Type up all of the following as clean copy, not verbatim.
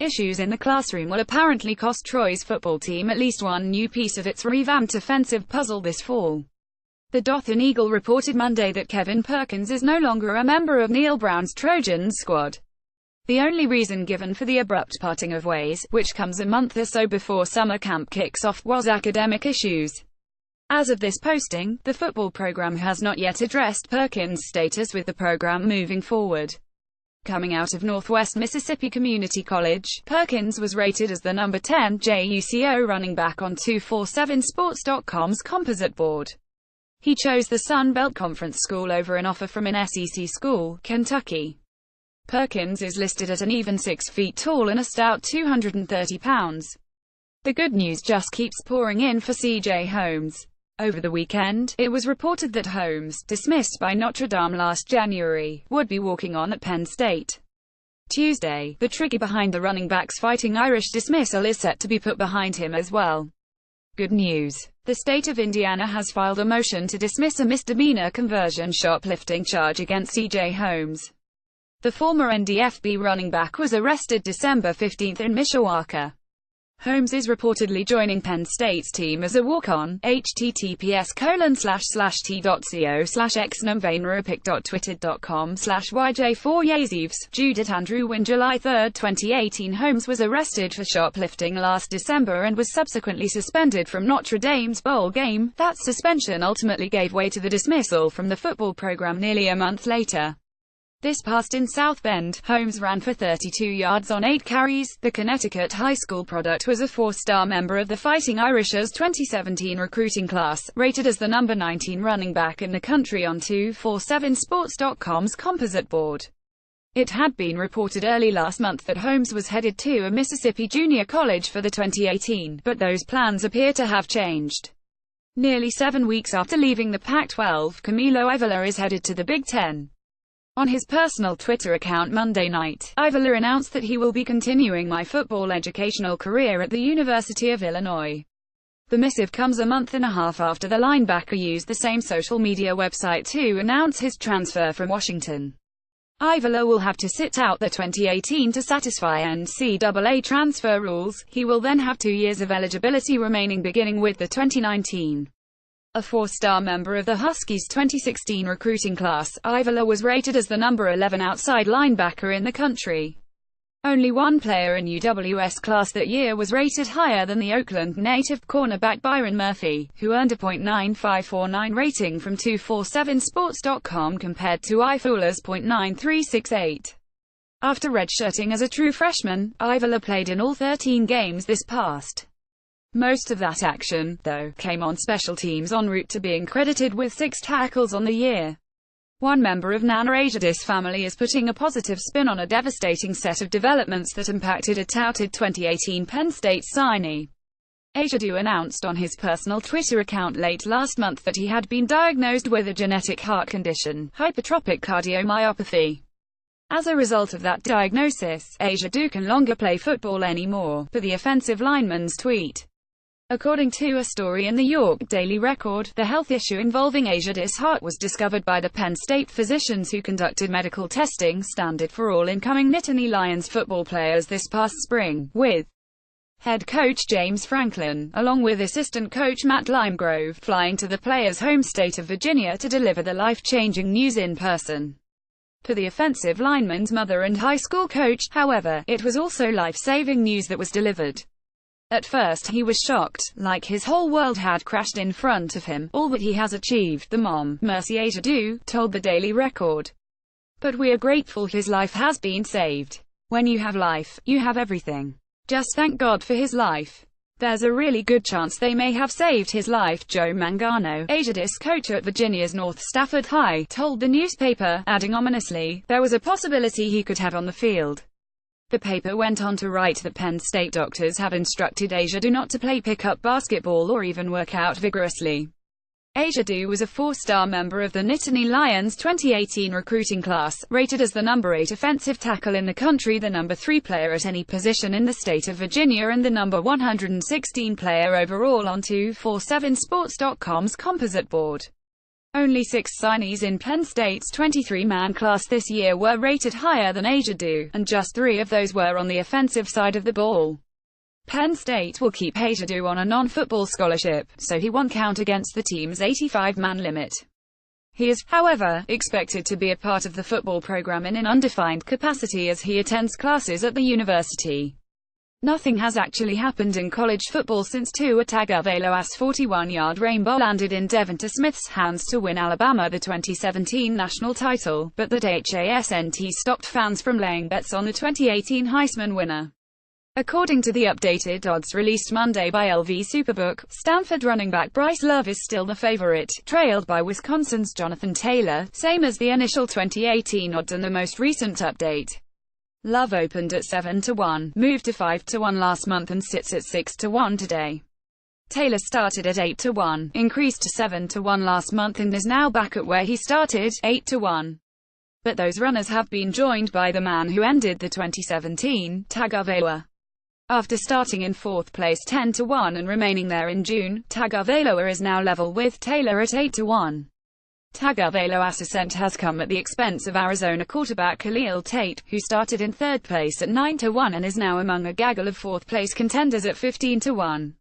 Issues in the classroom will apparently cost Troy's football team at least one new piece of its revamped offensive puzzle this fall. The Dothan Eagle reported Monday that Kevin Perkins is no longer a member of Neil Brown's Trojans squad. The only reason given for the abrupt parting of ways, which comes a month or so before summer camp kicks off, was academic issues. As of this posting, the football program has not yet addressed Perkins' status with the program moving forward. Coming out of Northwest Mississippi Community College, Perkins was rated as the number 10 JUCO running back on 247sports.com's composite board. He chose the Sun Belt Conference school over an offer from an SEC school, Kentucky. Perkins is listed at an even 6 feet tall and a stout 230 pounds. The good news just keeps pouring in for C.J. Holmes. Over the weekend, it was reported that Holmes, dismissed by Notre Dame last January, would be walking on at Penn State. Tuesday, the trigger behind the running back's Fighting Irish dismissal is set to be put behind him as well. Good news. The state of Indiana has filed a motion to dismiss a misdemeanor conversion shoplifting charge against C.J. Holmes. The former NDFB running back was arrested December 15 in Mishawaka. Holmes is reportedly joining Penn State's team as a walk-on. https://t.co/xnumvainrapic.twitter.com/yj4yazivs. Judith Andrew Wynn. July 3, 2018. Holmes was arrested for shoplifting last December and was subsequently suspended from Notre Dame's bowl game. That suspension ultimately gave way to the dismissal from the football program nearly a month later. This past in South Bend, Holmes ran for 32 yards on 8 carries. The Connecticut high school product was a 4-star member of the Fighting Irish's 2017 recruiting class, rated as the number 19 running back in the country on 247sports.com's composite board. It had been reported early last month that Holmes was headed to a Mississippi junior college for the 2018, but those plans appear to have changed. Nearly 7 weeks after leaving the Pac-12, Camilo Avila is headed to the Big Ten. On his personal Twitter account Monday night, Avila announced that he will be continuing my football educational career at the University of Illinois. The missive comes a month and a half after the linebacker used the same social media website to announce his transfer from Washington. Avila will have to sit out the 2018 to satisfy NCAA transfer rules. He will then have 2 years of eligibility remaining beginning with the 2019. A 4-star member of the Huskies' 2016 recruiting class, Avila was rated as the number 11 outside linebacker in the country. Only one player in UW's class that year was rated higher than the Oakland native cornerback Byron Murphy, who earned a .9549 rating from 247sports.com compared to Ifila's .9368. After redshirting as a true freshman, Avila played in all 13 games this past. Most of that action, though, came on special teams en route to being credited with 6 tackles on the year. One member of Nana Ajadis' family is putting a positive spin on a devastating set of developments that impacted a touted 2018 Penn State signee. Ajadu announced on his personal Twitter account late last month that he had been diagnosed with a genetic heart condition, hypertrophic cardiomyopathy. As a result of that diagnosis, Ajadu can longer play football anymore, per the offensive lineman's tweet. According to a story in the York Daily Record, the health issue involving Ajadis' heart was discovered by the Penn State physicians who conducted medical testing standard for all incoming Nittany Lions football players this past spring, with head coach James Franklin, along with assistant coach Matt Limegrove, flying to the players' home state of Virginia to deliver the life-changing news in person. Per the offensive lineman's mother and high school coach, however, it was also life-saving news that was delivered. At first he was shocked, like his whole world had crashed in front of him. All that he has achieved, the mom, Mercy Ajadu, told the Daily Record. But we are grateful his life has been saved. When you have life, you have everything. Just thank God for his life. There's a really good chance they may have saved his life, Joe Mangano, Ajadis' coach at Virginia's North Stafford High, told the newspaper, adding ominously, there was a possibility he could have on the field. The paper went on to write that Penn State doctors have instructed Ajadu not to play pickup basketball or even work out vigorously. Ajadu was a 4-star member of the Nittany Lions' 2018 recruiting class, rated as the number 8 offensive tackle in the country, the number 3 player at any position in the state of Virginia and the number 116 player overall on 247sports.com's composite board. Only 6 signees in Penn State's 23-man class this year were rated higher than Ajaду, and just 3 of those were on the offensive side of the ball. Penn State will keep Ajadu on a non-football scholarship, so he won't count against the team's 85-man limit. He is, however, expected to be a part of the football program in an undefined capacity as he attends classes at the university. Nothing has actually happened in college football since Tua Tagovailoa's 41-yard rainbow landed in Devonta Smith's hands to win Alabama the 2017 national title, but that hasn't stopped fans from laying bets on the 2018 Heisman winner. According to the updated odds released Monday by LV Superbook, Stanford running back Bryce Love is still the favorite, trailed by Wisconsin's Jonathan Taylor, same as the initial 2018 odds and the most recent update. Love opened at 7-1, moved to 5-1 last month and sits at 6-1 today. Taylor started at 8-1, increased to 7-1 last month and is now back at where he started, 8-1. But those runners have been joined by the man who ended the 2017, Tagovailoa. After starting in 4th place 10-1 and remaining there in June, Tagovailoa is now level with Taylor at 8-1. Tagovailoa's ascent has come at the expense of Arizona quarterback Khalil Tate, who started in 3rd place at 9-1 and is now among a gaggle of 4th place contenders at 15-1.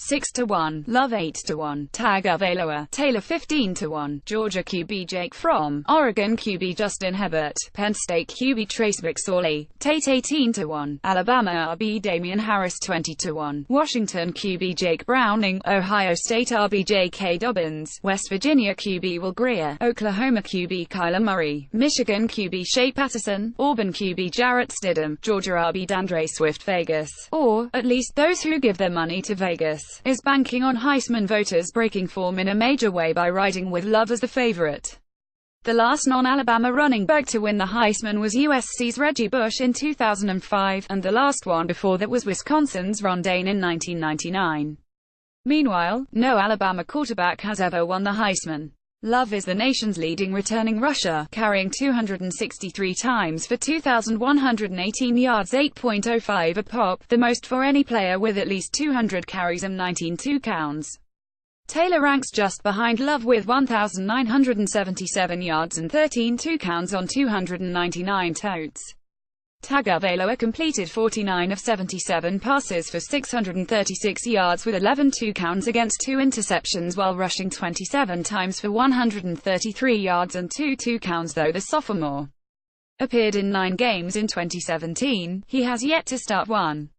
6-1, Love 8-1, Tagovailoa, Taylor 15-1, Georgia QB Jake Fromm, Oregon QB Justin Herbert, Penn State QB Trace McSorley, Tate 18-1, Alabama RB Damian Harris 20-1, Washington QB Jake Browning, Ohio State RB J.K. Dobbins, West Virginia QB Will Grier, Oklahoma QB Kyler Murray, Michigan QB Shea Patterson, Auburn QB Jarrett Stidham, Georgia RB DeAndre Swift. Vegas, or, at least those who give their money to Vegas, is banking on Heisman voters breaking form in a major way by riding with Love as the favorite. The last non-Alabama running back to win the Heisman was USC's Reggie Bush in 2005, and the last one before that was Wisconsin's Ron Dayne in 1999. Meanwhile, no Alabama quarterback has ever won the Heisman. Love is the nation's leading returning rusher, carrying 263 times for 2,118 yards, 8.05 a pop, the most for any player with at least 200 carries and 19 touchdowns. Taylor ranks just behind Love with 1,977 yards and 13 touchdowns on 299 totes. Tagovailoa completed 49 of 77 passes for 636 yards with 11 touchdowns against 2 interceptions while rushing 27 times for 133 yards and 2 touchdowns. Though the sophomore appeared in 9 games in 2017, he has yet to start one.